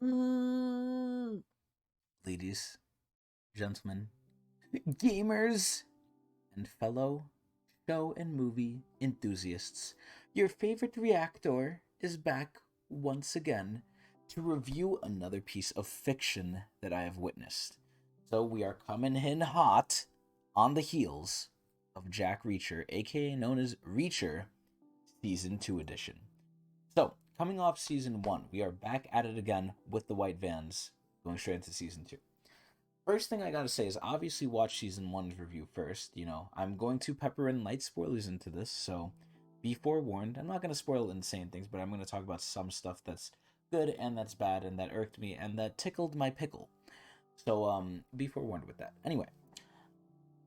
Mm, ladies, gentlemen, gamers, and fellow show and movie enthusiasts, your favorite reactor is back once again to review another piece of fiction that I have witnessed. So we are coming in hot on the heels of Jack Reacher, aka known as Reacher, Season 2 edition. So, coming off Season 1, we are back at it again with the White Vans, going straight into Season 2. First thing I gotta say is obviously watch season one's review first. I'm going to pepper in light spoilers into this, so be forewarned. I'm not gonna spoil insane things, but I'm gonna talk about some stuff that's good and that's bad and that irked me and that tickled my pickle. So be forewarned with that. Anyway,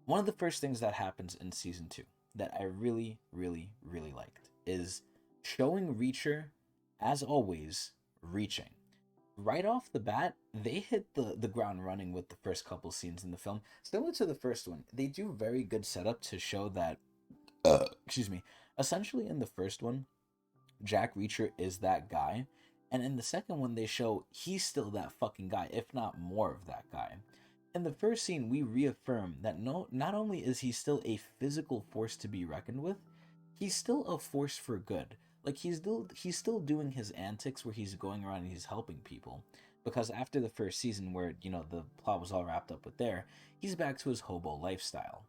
one of the first things that happens in season two that I really, really, really liked is showing Reacher, as always, reaching right off the bat, they hit the ground running with the first couple scenes in the film. Similar to the first one, they do very good setup to show that, excuse me, essentially in the first one, Jack Reacher is that guy. And in the second one, they show he's still that fucking guy, if not more of that guy. In the first scene, we reaffirm that no, not only is he still a physical force to be reckoned with, he's still a force for good. Like he's still doing his antics where he's going around and he's helping people. Because after the first season where, the plot was all wrapped up with there, he's back to his hobo lifestyle.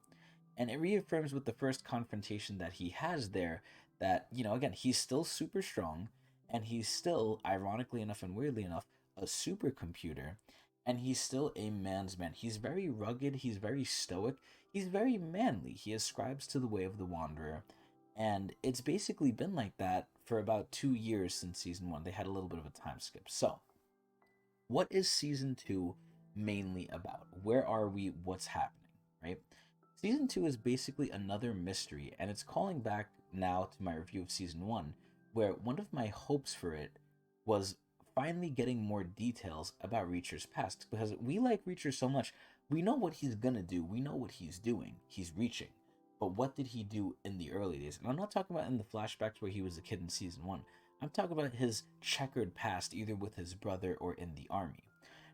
And it reaffirms with the first confrontation that he has there that, again, he's still super strong and he's still, ironically enough and weirdly enough, a supercomputer. And he's still a man's man. He's very rugged, he's very stoic, he's very manly. He ascribes to the way of the Wanderer. And it's basically been like that for about 2 years since season one. They had a little bit of a time skip. So, what is season two mainly about? Where are we? What's happening? Right? Season two is basically another mystery, and it's calling back now to my review of season one, where one of my hopes for it was finally getting more details about Reacher's past. Because we like Reacher so much, we know what he's gonna do, we know what he's doing, he's reaching. But what did he do in the early days? And I'm not talking about in the flashbacks where he was a kid in season one. I'm talking about his checkered past, either with his brother or in the army.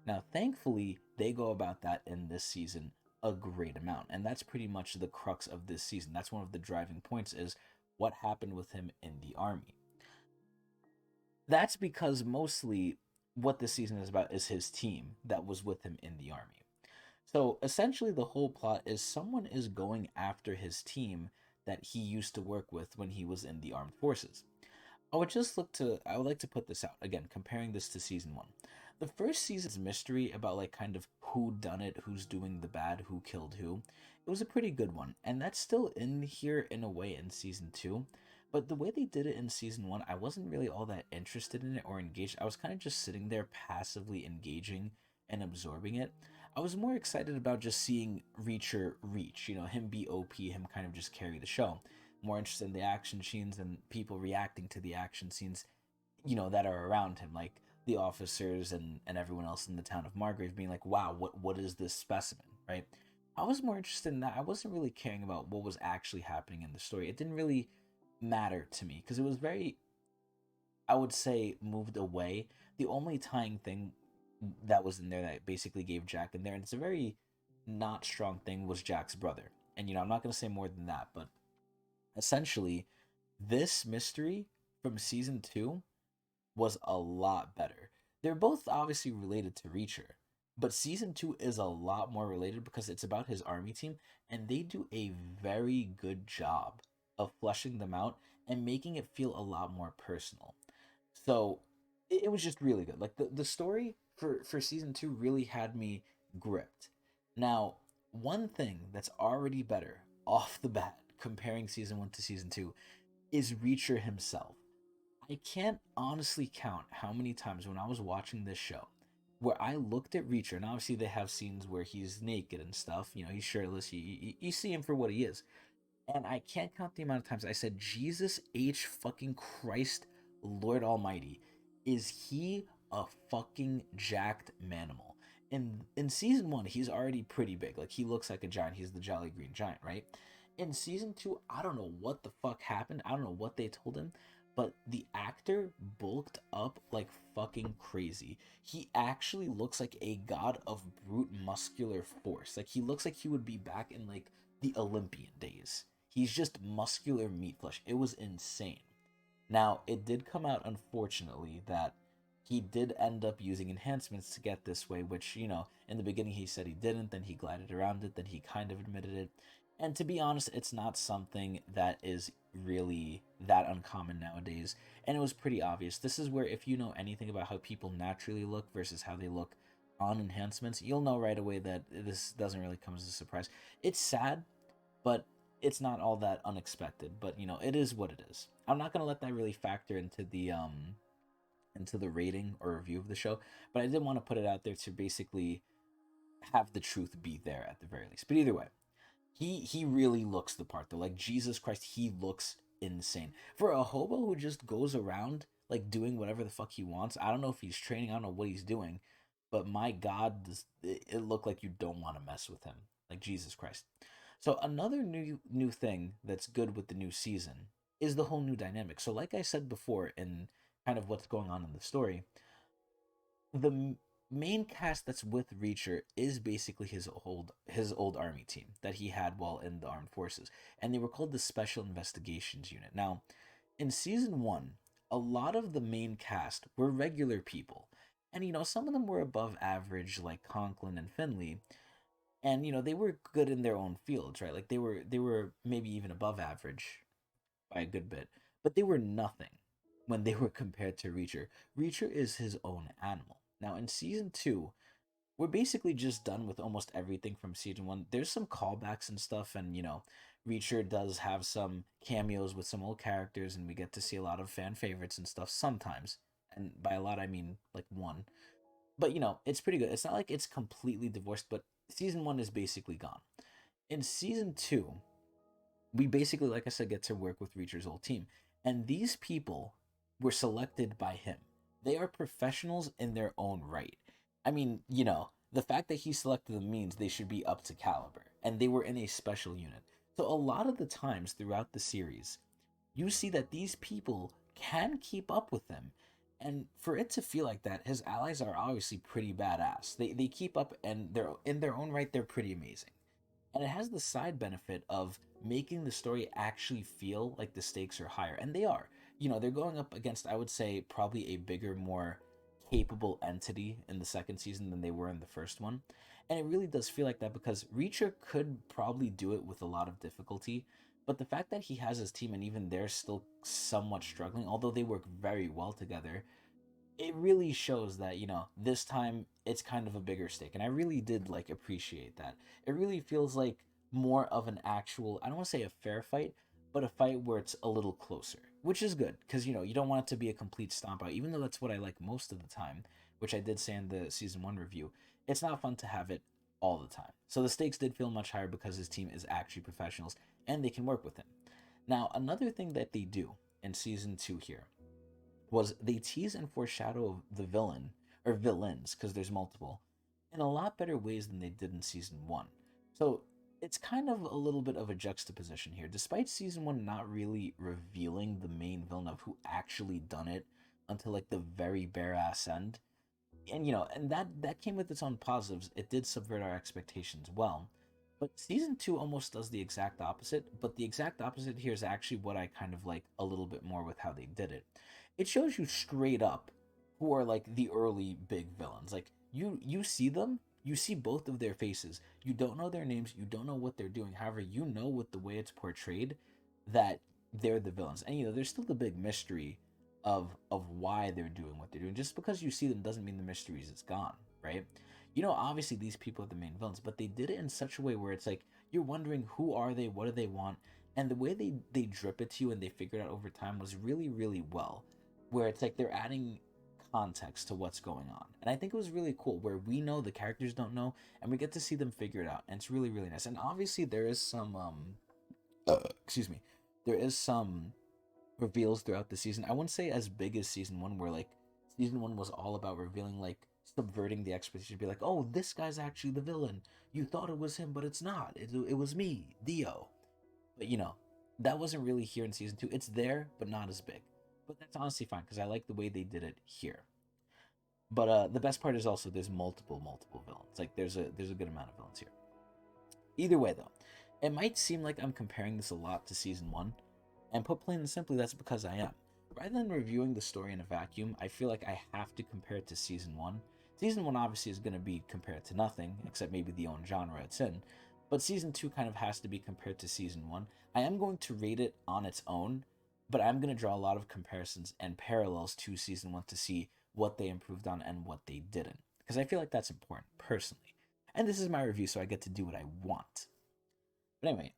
Now, thankfully, they go about that in this season a great amount, and that's pretty much the crux of this season. That's one of the driving points is what happened with him in the army. That's because mostly what this season is about is his team that was with him in the army. So essentially, the whole plot is someone is going after his team that he used to work with when he was in the armed forces. I would like to put this out again, comparing this to season one. The first season's mystery about like kind of who done it, who's doing the bad, who killed who. It was a pretty good one, and that's still in here in a way in season two. But the way they did it in season one, I wasn't really all that interested in it or engaged. I was kind of just sitting there passively engaging and absorbing it. I was more excited about just seeing Reacher reach, him be OP, him kind of just carry the show. More interested in the action scenes and people reacting to the action scenes, that are around him, like the officers and everyone else in the town of Margrave being like, wow, what is this specimen, right? I was more interested in that. I wasn't really caring about what was actually happening in the story. It didn't really matter to me because it was very, I would say, moved away. The only tying thing that was in there that basically gave Jack in there, and it's a very not strong thing, was Jack's brother. And I'm not going to say more than that, but essentially, this mystery from season two was a lot better. They're both obviously related to Reacher, but season two is a lot more related because it's about his army team, and they do a very good job of fleshing them out and making it feel a lot more personal. So it was just really good. Like the story for season two really had me gripped. Now, one thing that's already better off the bat comparing season one to season two is Reacher himself. I can't honestly count how many times when I was watching this show where I looked at Reacher, and obviously they have scenes where he's naked and stuff, he's shirtless, you see him for what he is. And I can't count the amount of times I said, Jesus H fucking Christ, Lord Almighty, is he a fucking jacked manimal? In season one, he's already pretty big. Like he looks like a giant. He's the Jolly Green Giant, right? In season two, I don't know what the fuck happened. I don't know what they told him, but the actor bulked up like fucking crazy. He actually looks like a god of brute muscular force. Like he looks like he would be back in like the Olympian days. He's just muscular meat flesh. It was insane. Now, it did come out, unfortunately, that he did end up using enhancements to get this way, which, in the beginning he said he didn't, then he glided around it, then he kind of admitted it. And to be honest, it's not something that is really that uncommon nowadays. And it was pretty obvious. This is where, if you know anything about how people naturally look versus how they look on enhancements, you'll know right away that this doesn't really come as a surprise. It's sad, but it's not all that unexpected. But it is what it is. I'm not gonna let that really factor into the rating or review of the show, but I did want to put it out there to basically have the truth be there at the very least. But either way, he really looks the part though. Like Jesus Christ, he looks insane for a hobo who just goes around like doing whatever the fuck he wants. I don't know if he's training. I don't know what he's doing, but my God, it looked like you don't want to mess with him. Like Jesus Christ. So another new thing that's good with the new season is the whole new dynamic. So like I said before, in kind of what's going on in the story, the main cast that's with Reacher is basically his old army team that he had while in the armed forces, and they were called the Special Investigations Unit. Now, in season 1, a lot of the main cast were regular people. And some of them were above average like Conklin and Finley, and they were good in their own fields, right? Like they were maybe even above average by a good bit, but they were nothing when they were compared to Reacher. Reacher is his own animal. Now, in season 2, we're basically just done with almost everything from season 1. There's some callbacks and stuff, and Reacher does have some cameos with some old characters, and we get to see a lot of fan favorites and stuff sometimes. And by a lot, I mean like one. But it's pretty good. It's not like it's completely divorced, but season 1 is basically gone. In season 2, we basically, like I said, get to work with Reacher's old team. And these people were selected by him. They are professionals in their own right. I mean, the fact that he selected them means they should be up to caliber. And they were in a special unit. So a lot of the times throughout the series, you see that these people can keep up with him. And for it to feel like that, his allies are obviously pretty badass. They keep up, and they're in their own right, they're pretty amazing. And it has the side benefit of making the story actually feel like the stakes are higher. And they are. They're going up against, I would say, probably a bigger, more capable entity in the second season than they were in the first one. And it really does feel like that because Reacher could probably do it with a lot of difficulty. But the fact that he has his team and even they're still somewhat struggling, although they work very well together, it really shows that this time it's kind of a bigger stake, and I really did like appreciate that. It really feels like more of an actual, I don't want to say a fair fight, but a fight where it's a little closer, which is good because you don't want it to be a complete stomp out, even though that's what I like most of the time, which I did say in the season 1 review. It's not fun to have it all the time, so the stakes did feel much higher because his team is actually professionals and they can work with him. Now, another thing that they do in season 2 here was they tease and foreshadow the villain, or villains, because there's multiple, in a lot better ways than they did in season 1. So it's kind of a little bit of a juxtaposition here. Despite season 1 not really revealing the main villain of who actually done it until like the very bare ass end, and that came with its own positives. It did subvert our expectations well. But season 2 almost does the exact opposite, but the exact opposite here is actually what I kind of like a little bit more with how they did it. It shows you straight up who are like the early big villains. Like you see them, you see both of their faces. You don't know their names, you don't know what they're doing. However, you know with the way it's portrayed that they're the villains. And there's still the big mystery of why they're doing what they're doing. Just because you see them doesn't mean the mystery is gone, right? Obviously these people are the main villains, but they did it in such a way where it's like you're wondering who are they, what do they want, and the way they drip it to you and they figure it out over time was really really well. Where it's like they're adding context to what's going on, and I think it was really cool. Where we know the characters don't know, and we get to see them figure it out, and it's really really nice. And obviously there is some excuse me, there is some reveals throughout the season. I wouldn't say as big as season 1, where like season 1 was all about revealing, like subverting the expectation, be like, oh, this guy's actually the villain. You thought it was him, but it's not. It was me, Dio. But that wasn't really here in season 2. It's there, but not as big. But that's honestly fine because I like the way they did it here. But the best part is also there's multiple villains. Like there's a good amount of villains here. Either way though, it might seem like I'm comparing this a lot to season one, and put plain and simply, that's because I am. Rather than reviewing the story in a vacuum, I feel like I have to compare it to season one. Season one obviously is going to be compared to nothing, except maybe the own genre it's in. But season two kind of has to be compared to season one. I am going to rate it on its own, but I'm going to draw a lot of comparisons and parallels to season one to see what they improved on and what they didn't. Because I feel like that's important, personally. And this is my review, so I get to do what I want. But anyway,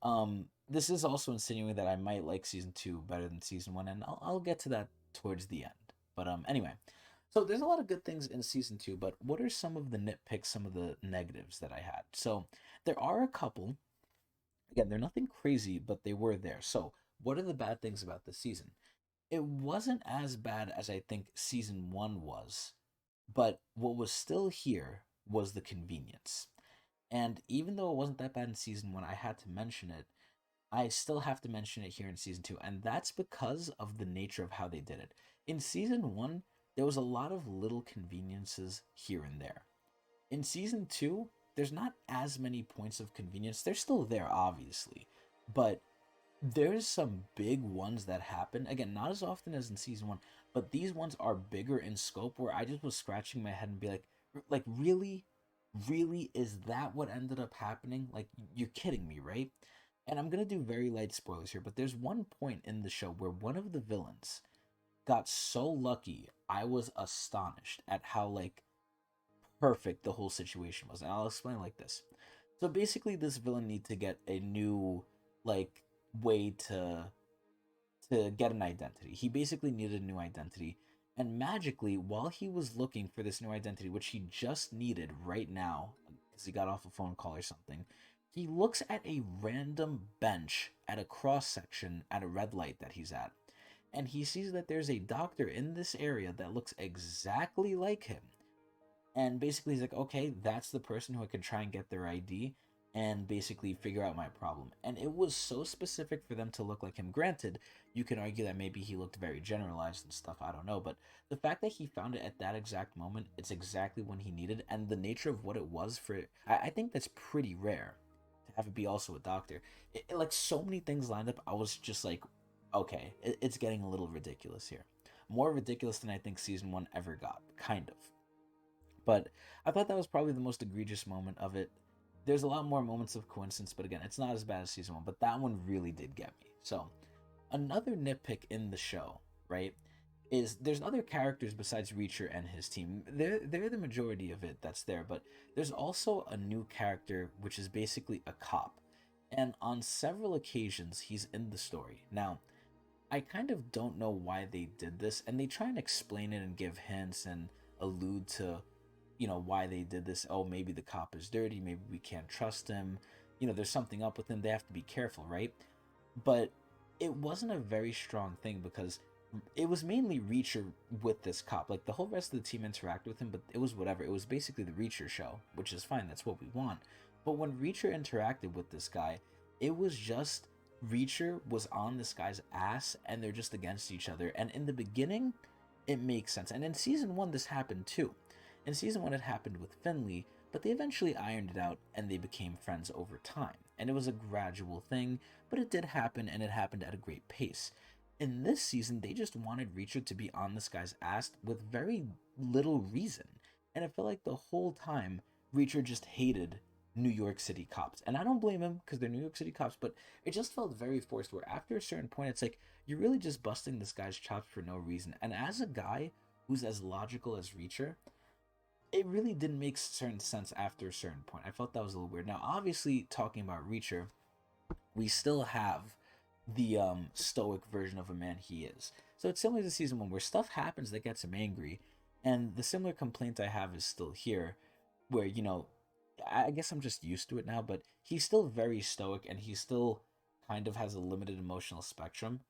this is also insinuating that I might like season two better than season one, and I'll get to that towards the end. But anyway, so there's a lot of good things in season two, but what are some of the nitpicks, some of the negatives that I had? So there are a couple. Again, they're nothing crazy, but they were there. So what are the bad things about this season? It wasn't as bad as I think season one was, but what was still here was the convenience. And even though it wasn't that bad in season one, I had to mention it. I still have to mention it here in season two, and that's because of the nature of how they did it. In season one, there was a lot of little conveniences here and there. In season two, there's not as many points of convenience. They're still there, obviously, but there's some big ones that happen. Again, not as often as in season one, but these ones are bigger in scope where I just was scratching my head and be like, really? Really? Is that what ended up happening? Like, you're kidding me, right? And I'm gonna do very light spoilers here, but there's one point in the show where one of the villains got so lucky, I was astonished at how, like, perfect the whole situation was. And I'll explain like this. So basically, this villain needs to get a new, like, way to get an identity. He basically needed a new identity. And magically, while he was looking for this new identity, which he just needed right now, because he got off a phone call or something, he looks at a random bench at a cross section at a red light that he's at. And he sees that there's a doctor in this area that looks exactly like him. And basically, he's like, okay, that's the person who I can try and get their ID and basically figure out my problem. And it was so specific for them to look like him. Granted, you can argue that maybe he looked very generalized and stuff, I don't know. But the fact that he found it at that exact moment, it's exactly when he needed, and the nature of what it was for, I think that's pretty rare to have it be also a doctor. Like, so many things lined up, I was just like, okay, it's getting a little ridiculous here. More ridiculous than I think season one ever got, kind of. But I thought that was probably the most egregious moment of it. There's a lot more moments of coincidence, but again, it's not as bad as season one, but that one really did get me. So, another nitpick in the show, right, is there's other characters besides Reacher and his team. They're the majority of it that's there, but there's also a new character which is basically a cop. And on several occasions he's in the story. Now, I kind of don't know why they did this, and they try and explain it and give hints and allude to, why they did this. Oh, maybe the cop is dirty, maybe we can't trust him, there's something up with him, they have to be careful, right? But it wasn't a very strong thing because it was mainly Reacher with this cop. Like, the whole rest of the team interacted with him, but it was whatever. It was basically the Reacher show, which is fine, that's what we want. But when Reacher interacted with this guy, it was just Reacher was on this guy's ass and they're just against each other. And in the beginning, it makes sense. And in season one, this happened too. In season one, it happened with Finley, but they eventually ironed it out and they became friends over time. And it was a gradual thing, but it did happen and it happened at a great pace. In this season, they just wanted Reacher to be on this guy's ass with very little reason. And it felt like the whole time, Reacher just hated New York City cops. And I don't blame him because they're New York City cops, but it just felt very forced where after a certain point, it's like, you're really just busting this guy's chops for no reason. And as a guy who's as logical as Reacher, it really didn't make certain sense after a certain point. I felt that was a little weird. Now, obviously, talking about Reacher, we still have the stoic version of a man he is. So it's similar to season one, where stuff happens that gets him angry, and the similar complaint I have is still here, where I guess I'm just used to it now, but he's still very stoic, and he still kind of has a limited emotional spectrum.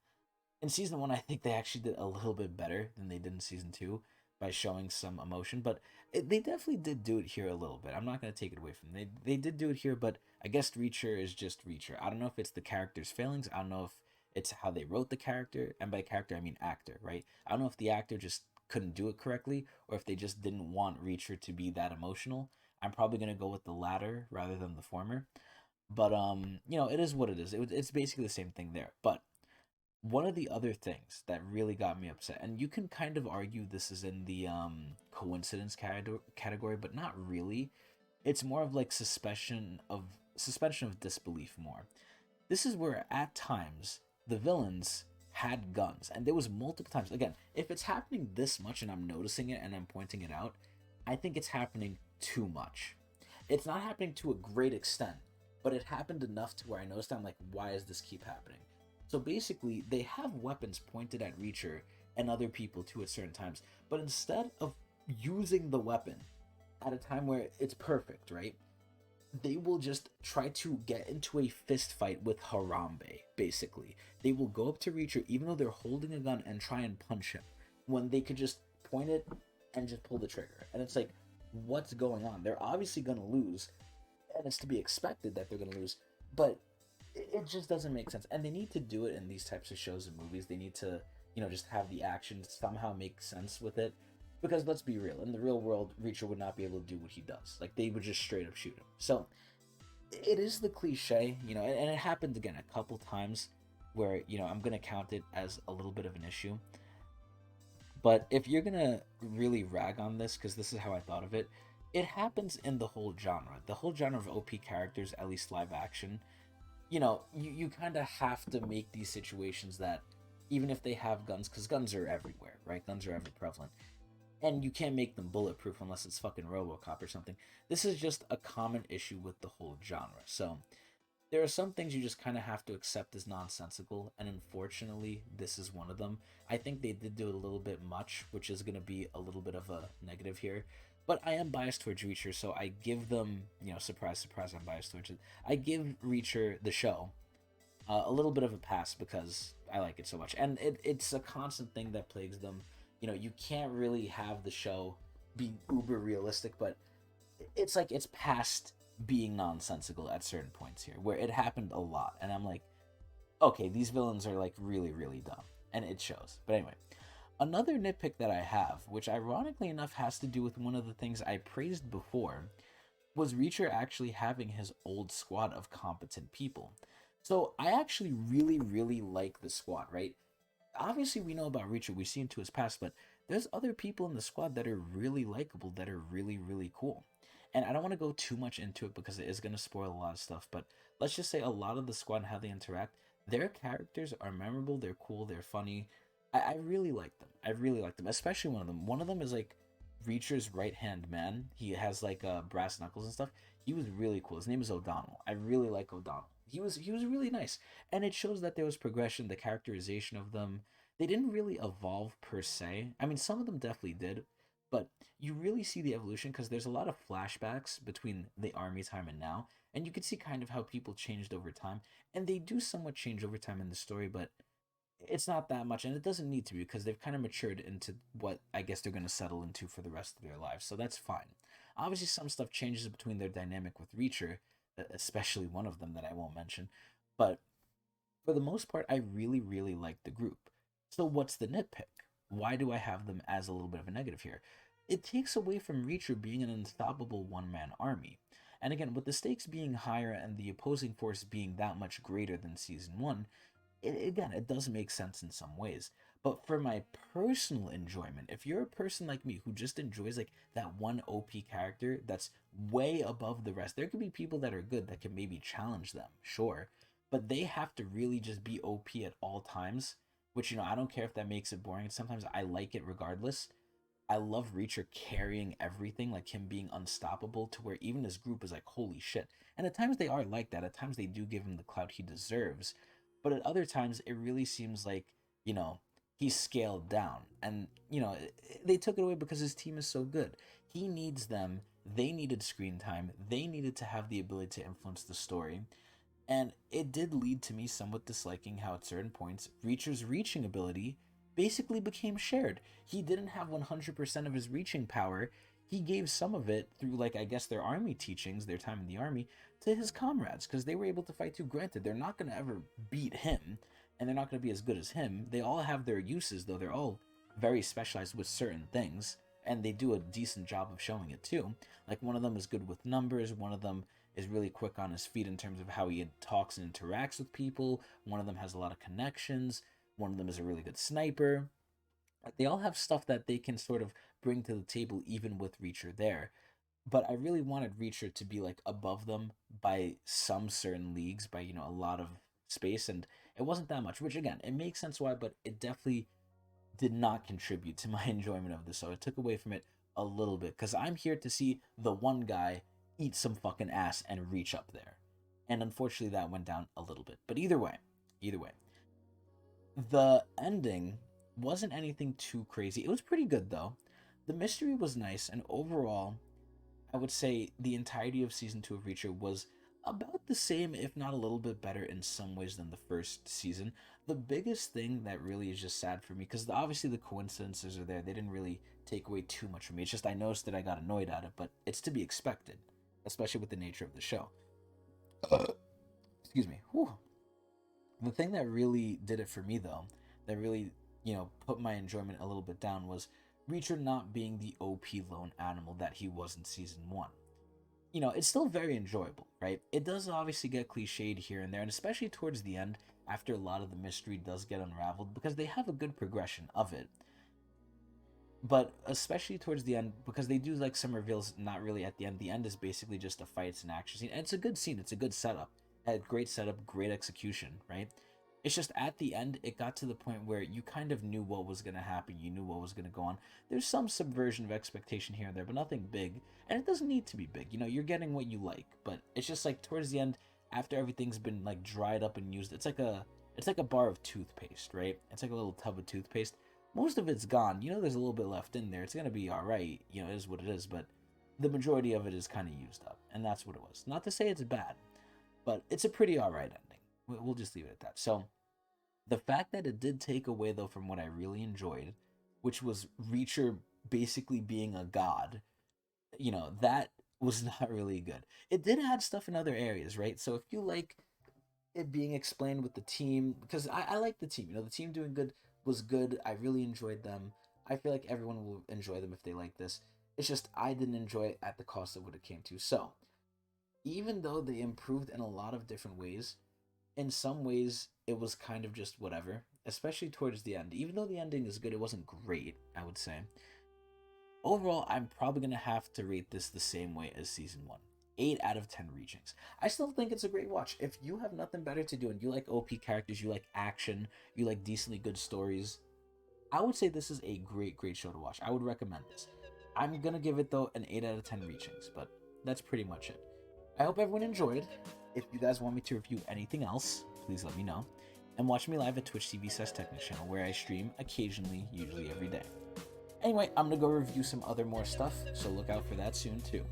In season one, I think they actually did a little bit better than they did in season two by showing some emotion, but they definitely did do it here a little bit. I'm not going to take it away from them. They did do it here, but I guess Reacher is just Reacher. I don't know if it's the character's failings. I don't know if It's how they wrote the character, and by character I mean actor, right? I don't know if the actor just couldn't do it correctly or if they just didn't want Reacher to be that emotional. I'm probably gonna go with the latter rather than the former. But it is what it is. It's basically the same thing there. But one of the other things that really got me upset, and you can kind of argue this is in the coincidence category, but not really. It's more of like suspension of disbelief more. This is where at times the villains had guns, and there was multiple times. Again, if it's happening this much and I'm noticing it and I'm pointing it out, I think it's happening too much. It's not happening to a great extent, but it happened enough to where I noticed I'm like, why does this keep happening? So basically, they have weapons pointed at Reacher and other people too at certain times, but instead of using the weapon at a time where it's perfect, right? They will just try to get into a fist fight with Harambe, basically. They will go up to Reacher even though they're holding a gun and try and punch him when they could just point it and just pull the trigger. And it's like, what's going on? They're obviously going to lose, and it's to be expected that they're going to lose, but it just doesn't make sense. And they need to do it in these types of shows and movies. They need to, just have the action somehow make sense with it. Because let's be real, in the real world, Reacher would not be able to do what he does. Like, they would just straight up shoot him. So, it is the cliche, and it happened again a couple times where, I'm going to count it as a little bit of an issue. But if you're going to really rag on this, because this is how I thought of it, it happens in the whole genre. The whole genre of OP characters, at least live action, you kind of have to make these situations that, even if they have guns, because guns are everywhere, right? Guns are ever prevalent. And you can't make them bulletproof unless it's fucking RoboCop or something. This is just a common issue with the whole genre. So there are some things you just kind of have to accept as nonsensical, and unfortunately, this is one of them. I think they did do it a little bit much, which is going to be a little bit of a negative here. But I am biased towards Reacher, so I give them, surprise, surprise, I'm biased towards it. I give Reacher, the show, a little bit of a pass because I like it so much. And it's a constant thing that plagues them. You can't really have the show be uber realistic, but it's like it's past being nonsensical at certain points here, where it happened a lot. And I'm like, okay, these villains are like really, really dumb. And it shows. But anyway, another nitpick that I have, which ironically enough has to do with one of the things I praised before, was Reacher actually having his old squad of competent people. So I actually really, really like the squad, right? Obviously we know about Reacher, we see into his past, but there's other people in the squad that are really likable, that are really, really cool. And I don't want to go too much into it because it is going to spoil a lot of stuff, but let's just say a lot of the squad and how they interact, their characters are memorable, they're cool, they're funny. I really like them. I really like them, especially one of them. One of them is like Reacher's right hand man. He has like brass knuckles and stuff. He was really cool. His name is O'Donnell. I really like O'Donnell. He was really nice, and it shows that there was progression. The characterization of them, they didn't really evolve per se. I mean, some of them definitely did, but you really see the evolution because there's a lot of flashbacks between the army time and now, and you can see kind of how people changed over time, and they do somewhat change over time in the story, but it's not that much, and it doesn't need to be because they've kind of matured into what I guess they're going to settle into for the rest of their lives. So that's fine. Obviously, some stuff changes between their dynamic with Reacher, especially one of them that I won't mention. But for the most part, I really, really like the group. So what's the nitpick? Why do I have them as a little bit of a negative here? It takes away from Reacher being an unstoppable one man army. And again, with the stakes being higher and the opposing force being that much greater than season one, again, it does make sense in some ways. But for my personal enjoyment, if you're a person like me who just enjoys like that one OP character that's way above the rest, there could be people that are good that can maybe challenge them, sure. But they have to really just be OP at all times, which, I don't care if that makes it boring. Sometimes I like it regardless. I love Reacher carrying everything, like him being unstoppable to where even his group is like, holy shit. And at times they are like that. At times they do give him the clout he deserves. But at other times it really seems like, you know, he's scaled down. And, they took it away because his team is so good. He needs them. They needed screen time. They needed to have the ability to influence the story. And it did lead to me somewhat disliking how at certain points Reacher's reaching ability basically became shared. He didn't have 100% of his reaching power. He gave some of it through, like, I guess their army teachings, their time in the army, to his comrades because they were able to fight too. Granted, they're not going to ever beat him, and they're not going to be as good as him. They all have their uses, though. They're all very specialized with certain things, and they do a decent job of showing it too. Like one of them is good with numbers, one of them is really quick on his feet in terms of how he talks and interacts with people. One of them has a lot of connections. One of them is a really good sniper. They all have stuff that they can sort of bring to the table, even with Reacher there. But I really wanted Reacher to be like above them by some certain leagues, by a lot of space, and it wasn't that much. Which again, it makes sense why, but it definitely did not contribute to my enjoyment of this. So it took away from it a little bit because I'm here to see the one guy eat some fucking ass and reach up there, and unfortunately that went down a little bit. But either way, the ending wasn't anything too crazy. It was pretty good though. The mystery was nice, and overall, I would say the entirety of season 2 of Reacher was about the same, if not a little bit better in some ways than the first season. The biggest thing that really is just sad for me, because obviously the coincidences are there, they didn't really take away too much from me. It's just I noticed that I got annoyed at it, but it's to be expected, especially with the nature of the show. Excuse me. Whew. The thing that really did it for me, though, that really, put my enjoyment a little bit down was Reacher not being the OP lone animal that he was in season 1. It's still very enjoyable, right? It does obviously get cliched here and there, and especially towards the end, after a lot of the mystery does get unraveled, because they have a good progression of it. But especially towards the end, because they do like some reveals, not really at the end. The end is basically just a fight, it's an action scene, and it's a good scene, it's a good setup. It had great setup, great execution, right? It's just at the end, it got to the point where you kind of knew what was going to happen. You knew what was going to go on. There's some subversion of expectation here and there, but nothing big. And it doesn't need to be big. You're getting what you like. But it's just like towards the end, after everything's been like dried up and used, it's like a bar of toothpaste, right? It's like a little tub of toothpaste. Most of it's gone. There's a little bit left in there. It's going to be all right. It is what it is. But the majority of it is kind of used up. And that's what it was. Not to say it's bad, but it's a pretty all right ending. We'll just leave it at that. So the fact that it did take away, though, from what I really enjoyed, which was Reacher basically being a god, that was not really good. It did add stuff in other areas, right? So if you like it being explained with the team, because I like the team, the team doing good was good. I really enjoyed them. I feel like everyone will enjoy them if they like this. It's just I didn't enjoy it at the cost of what it came to. So even though they improved in a lot of different ways, in some ways it was kind of just whatever, especially towards the end. Even though the ending is good, it wasn't great, I would say. Overall, I'm probably going to have to rate this the same way as season 1. 8 out of 10 reachings. I still think it's a great watch. If you have nothing better to do and you like OP characters, you like action, you like decently good stories, I would say this is a great, great show to watch. I would recommend this. I'm going to give it, though, an 8 out of 10 reachings, but that's pretty much it. I hope everyone enjoyed. If you guys want me to review anything else, please let me know. And watch me live at Twitch TV/Tecnics channel, where I stream occasionally, usually every day. Anyway, I'm gonna go review some other more stuff, so look out for that soon too.